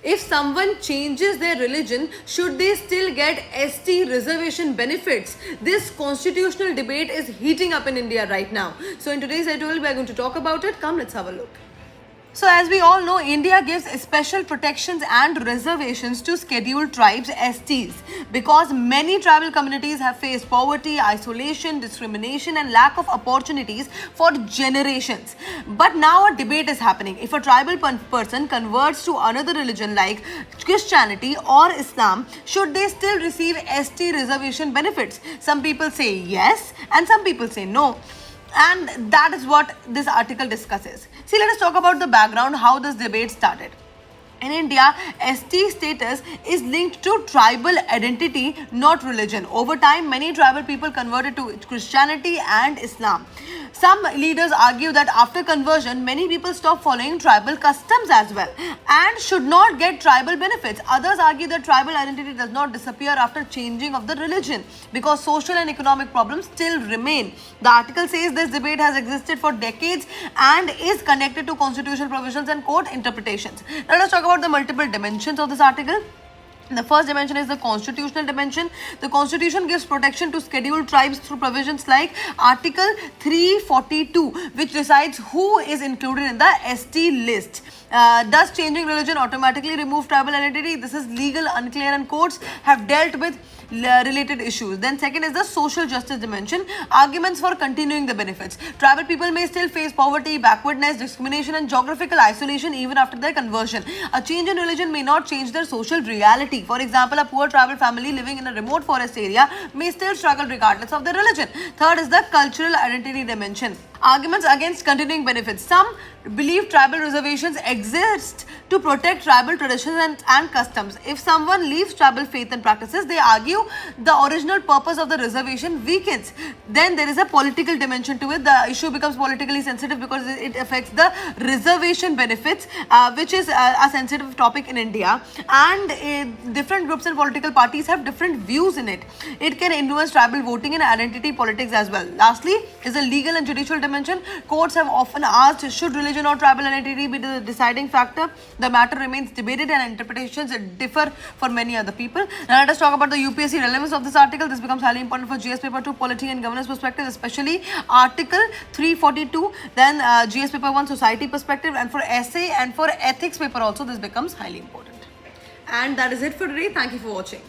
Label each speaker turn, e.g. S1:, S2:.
S1: If someone changes their religion, should they still get ST reservation benefits? This constitutional debate is heating up in India right now. So in today's editorial, we are going to talk about it. Come, let's have a look. So as we all know, India gives special protections and reservations to scheduled tribes STs because many tribal communities have faced poverty, isolation, discrimination and lack of opportunities for generations. But now a debate is happening. If a tribal person converts to another religion like Christianity or Islam, should they still receive ST reservation benefits? Some people say yes and some people say no. And that is what this article discusses. See, let us talk about the background, how this debate started. In India, ST status is linked to tribal identity, not religion. Over time, many tribal people converted to Christianity and Islam. Some leaders argue that after conversion, many people stop following tribal customs as well and should not get tribal benefits. Others argue that tribal identity does not disappear after changing of the religion because social and economic problems still remain. The article says this debate has existed for decades and is connected to constitutional provisions and court interpretations. Now let's talk about the multiple dimensions of this article. The first dimension is the constitutional dimension. The constitution gives protection to scheduled tribes through provisions like Article 342, which decides who is included in the ST list. Does changing religion automatically remove tribal identity? This is legal, unclear, and courts have dealt with related issues. Then second is the social justice dimension. Arguments for continuing the benefits. Tribal people may still face poverty, backwardness, discrimination and geographical isolation even after their conversion. A change in religion may not change their social reality. For example, a poor tribal family living in a remote forest area may still struggle regardless of their religion. Third is the cultural identity dimension. Arguments against continuing benefits. Some believe tribal reservations exist to protect tribal traditions and customs. If someone leaves tribal faith and practices, they argue the original purpose of the reservation weakens. Then there is a political dimension to it. The issue becomes politically sensitive because it affects the reservation benefits, which is a sensitive topic in India. And different groups and political parties have different views in it. It can influence tribal voting and identity politics as well. Lastly is the legal and judicial dimension. Courts have often asked, should religion or tribal identity be the deciding factor? The matter remains debated and interpretations differ for many other people. Now let us talk about the UPSC relevance of this article. This becomes highly important for GS paper 2 polity and governance perspective, especially Article 342, then GS paper 1 society perspective, and for essay and for ethics paper also this becomes highly important. And that is it for today. Thank you for watching.